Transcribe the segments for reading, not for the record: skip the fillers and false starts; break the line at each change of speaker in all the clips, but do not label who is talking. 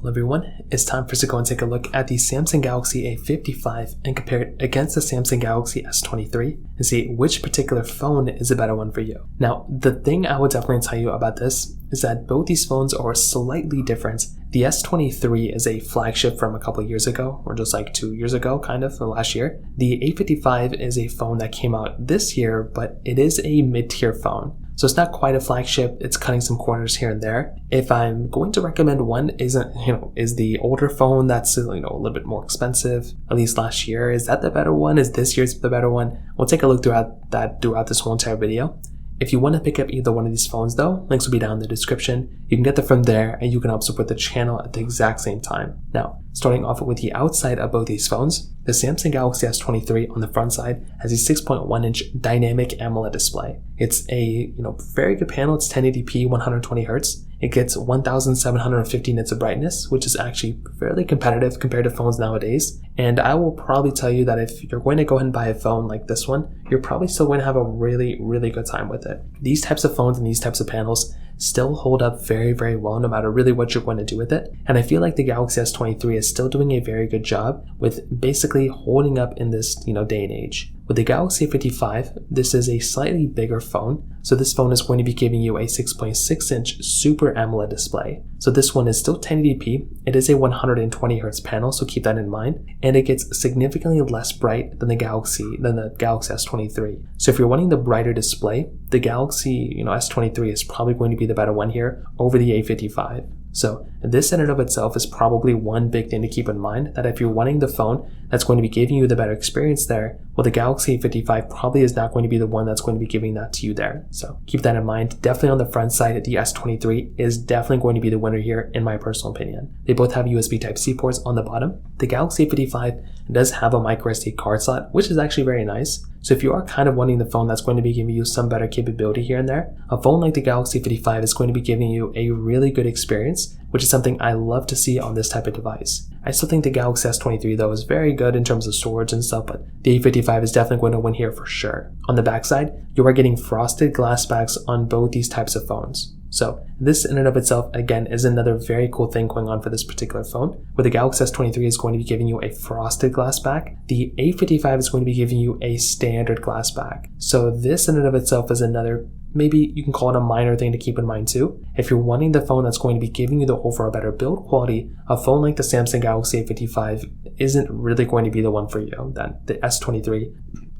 Hello everyone, it's time for us to go and take a look at the Samsung Galaxy A55 and compare it against the Samsung Galaxy S23 and see which particular phone is a better one for you. Now, the thing I would definitely tell you about this is that both these phones are slightly different. The S23 is a flagship from a couple years ago, or just like 2 years ago, kind of, last year. The A55 is a phone that came out this year, but it is a mid-tier phone. So it's not quite a flagship, it's cutting some corners here and there. If I'm going to recommend one, is the older phone that's a little bit more expensive, at least last year, is that the better one? Is this year's the better one? We'll take a look throughout this whole entire video. If you want to pick up either one of these phones though, links will be down in the description. You can get them from there and you can help support the channel at the exact same time. Now, starting off with the outside of both these phones, the Samsung Galaxy S23 on the front side has a 6.1-inch dynamic AMOLED display. It's a very good panel. It's 1080p 120Hz. It gets 1750 nits of brightness, which is actually fairly competitive compared to phones nowadays. And I will probably tell you that if you're going to go ahead and buy a phone like this one, you're probably still going to have a really, really good time with it. These types of phones and these types of panels still hold up very, very well no matter really what you're going to do with it. And I feel like the Galaxy S23 is still doing a very good job with basically holding up in this day and age. With the Galaxy A55, this is a slightly bigger phone. So this phone is going to be giving you a 6.6-inch Super AMOLED display. So this one is still 1080p. It is a 120Hz panel, so keep that in mind. And it gets significantly less bright than the Galaxy S23. So if you're wanting the brighter display, the Galaxy S23 is probably going to be the better one here over the A55. So this in and of itself is probably one big thing to keep in mind, that if you're wanting the phone that's going to be giving you the better experience there, well, the Galaxy A55 probably is not going to be the one that's going to be giving that to you there. So keep that in mind. Definitely on the front side, the S23 is definitely going to be the winner here in my personal opinion. They both have USB Type-C ports on the bottom. The Galaxy A55 does have a microSD card slot, which is actually very nice. So if you are kind of wanting the phone that's going to be giving you some better capability here and there, a phone like the Galaxy A55 is going to be giving you a really good experience, which is something I love to see on this type of device. I still think the Galaxy S23 though is very good in terms of storage and stuff, but the A55 is definitely going to win here for sure. On the backside, you are getting frosted glass backs on both these types of phones. So this in and of itself, again, is another very cool thing going on for this particular phone, where the Galaxy S23 is going to be giving you a frosted glass back. The A55 is going to be giving you a standard glass back. So this in and of itself is another, maybe you can call it a minor thing to keep in mind too. If you're wanting the phone that's going to be giving you the overall better build quality, a phone like the Samsung Galaxy A55 isn't really going to be the one for you. Then the S23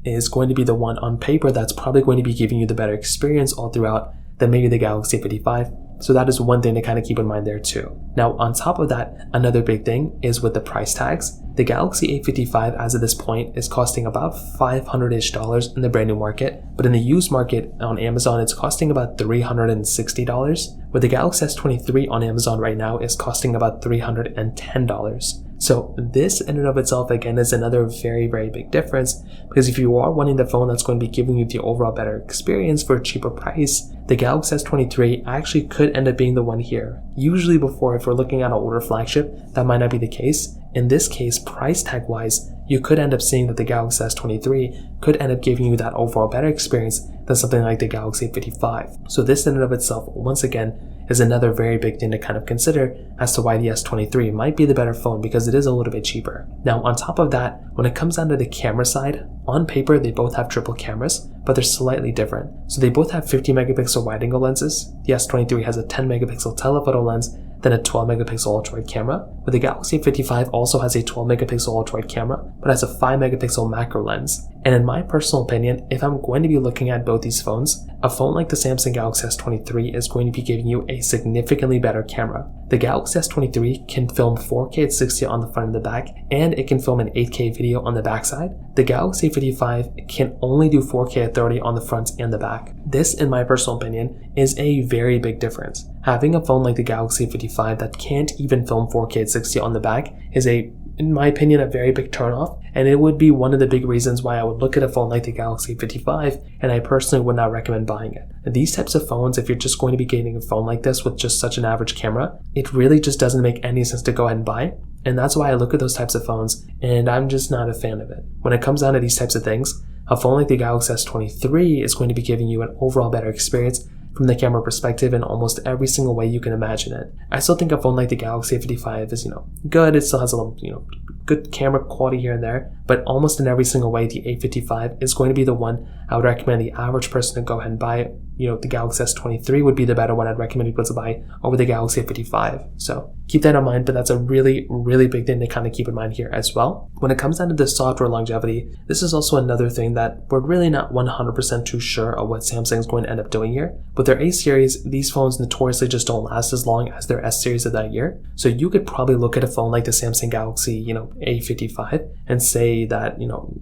is going to be the one on paper that's probably going to be giving you the better experience all throughout than maybe the Galaxy A55. So that is one thing to kind of keep in mind there too. Now, on top of that, another big thing is with the price tags. The Galaxy A55 as of this point is costing about $500-ish in the brand new market, but in the used market on Amazon, it's costing about $360, where the Galaxy S23 on Amazon right now is costing about $310. So this in and of itself, again, is another very, very big difference, because if you are wanting the phone that's going to be giving you the overall better experience for a cheaper price, the Galaxy S23 actually could end up being the one here. Usually before, if we're looking at an older flagship, that might not be the case. In this case, price tag wise, you could end up seeing that the Galaxy S23 could end up giving you that overall better experience than something like the Galaxy A55. So this in and of itself, once again, is another very big thing to kind of consider as to why the S23 might be the better phone, because it is a little bit cheaper. Now, on top of that, when it comes down to the camera side, on paper, they both have triple cameras, but they're slightly different. So they both have 50 megapixel wide angle lenses. The S23 has a 10 megapixel telephoto lens, then a 12 megapixel ultra-wide camera, where the Galaxy A55 also has a 12 megapixel ultra-wide camera, but has a 5 megapixel macro lens. And in my personal opinion, if I'm going to be looking at both these phones, a phone like the Samsung Galaxy S23 is going to be giving you a significantly better camera. The Galaxy S23 can film 4K at 60 on the front and the back, and it can film an 8K video on the backside. The Galaxy A55 can only do 4K at 30 on the front and the back. This, in my personal opinion, is a very big difference. Having a phone like the Galaxy A55 that can't even film 4K at 60 on the back is in my opinion, a very big turnoff, and it would be one of the big reasons why I would look at a phone like the Galaxy A55, and I personally would not recommend buying it. These types of phones, if you're just going to be getting a phone like this with just such an average camera, it really just doesn't make any sense to go ahead and buy. And that's why I look at those types of phones, and I'm just not a fan of it. When it comes down to these types of things, a phone like the Galaxy S23 is going to be giving you an overall better experience from the camera perspective in almost every single way you can imagine it. I still think a phone like the Galaxy A55 is, good. It still has a little, good camera quality here and there, but almost in every single way, the A55 is going to be the one I would recommend the average person to go ahead and buy. The Galaxy S23 would be the better one I'd recommend people to buy over the Galaxy A55. So keep that in mind, but that's a really, really big thing to kind of keep in mind here as well. When it comes down to the software longevity, this is also another thing that we're really not 100% too sure of what Samsung is going to end up doing here. With their A series, these phones notoriously just don't last as long as their S series of that year. So you could probably look at a phone like the Samsung Galaxy, A55 and say that,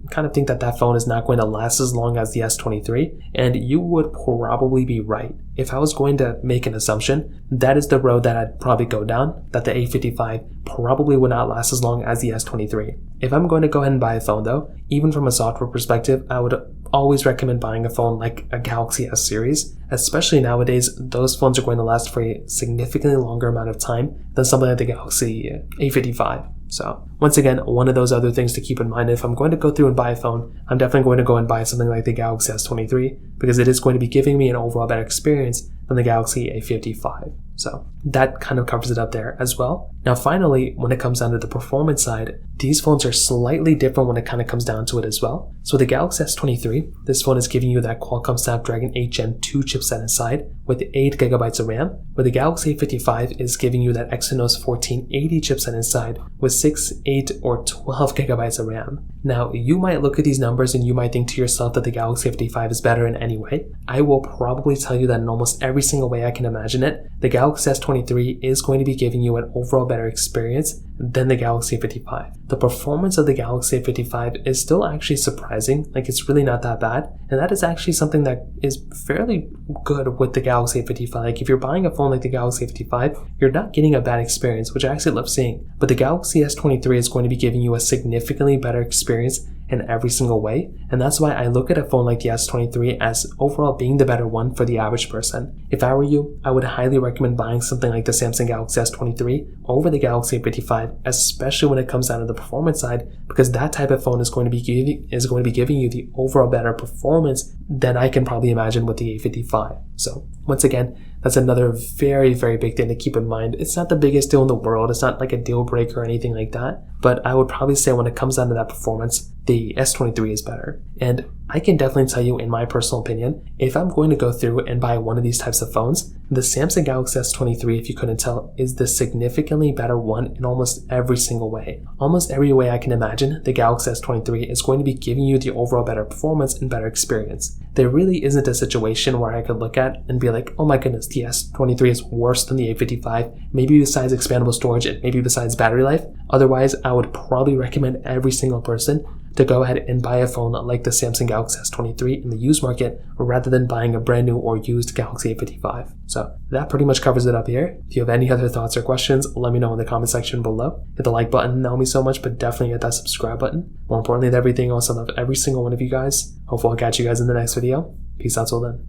kind of think that that phone is not going to last as long as the S23. And you would probably be right. If I was going to make an assumption, that is the road that I'd probably go down, that the A55 probably would not last as long as the S23. If I'm going to go ahead and buy a phone though, even from a software perspective, I would always recommend buying a phone like a Galaxy S series. Especially nowadays, those phones are going to last for a significantly longer amount of time than something like the Galaxy A55. So once again, one of those other things to keep in mind, if I'm going to go through and buy a phone, I'm definitely going to go and buy something like the Galaxy S23 because it is going to be giving me an overall better experience than the Galaxy A55. So that kind of covers it up there as well. Now finally, when it comes down to the performance side, these phones are slightly different when it kind of comes down to it as well. So the Galaxy S23, this phone is giving you that Qualcomm Snapdragon 8 Gen 2 chipset inside with 8GB of RAM, where the Galaxy A55 is giving you that Exynos 1480 chipset inside with 6, 8, or 12GB of RAM. Now you might look at these numbers and you might think to yourself that the Galaxy A55 is better in any way. I will probably tell you that in almost every single way I can imagine it, the Galaxy S23 is going to be giving you an overall better experience than the Galaxy A55. The performance of the Galaxy A55 is still actually surprising, like it's really not that bad, and that is actually something that is fairly good with the Galaxy A55. Like if you're buying a phone like the Galaxy A55, you're not getting a bad experience, which I actually love seeing. But the Galaxy S23 is going to be giving you a significantly better experience in every single way, and that's why I look at a phone like the S23 as overall being the better one for the average person. If I were you, I would highly recommend buying something like the Samsung Galaxy S23 over the Galaxy A55, especially when it comes down to the performance side, because that type of phone is going to be giving you the overall better performance than I can probably imagine with the A55. So once again, that's another very, very big thing to keep in mind. It's not the biggest deal in the world. It's not like a deal breaker or anything like that. But I would probably say when it comes down to that performance, the S23 is better. And I can definitely tell you, in my personal opinion, if I'm going to go through and buy one of these types of phones, the Samsung Galaxy S23, if you couldn't tell, is the significantly better one in almost every single way. Almost every way I can imagine, the Galaxy S23 is going to be giving you the overall better performance and better experience. There really isn't a situation where I could look at and be like, oh my goodness, the S23 is worse than the A55, maybe besides expandable storage and maybe besides battery life. Otherwise, I would probably recommend every single person to go ahead and buy a phone like the Samsung Galaxy S23 in the used market rather than buying a brand new or used Galaxy A55. So that pretty much covers it up here. If you have any other thoughts or questions, let me know in the comment section below. Hit the like button, that helps me so much, but definitely hit that subscribe button. More importantly than everything else, I love every single one of you guys. Hopefully I'll catch you guys in the next video. Peace out till then.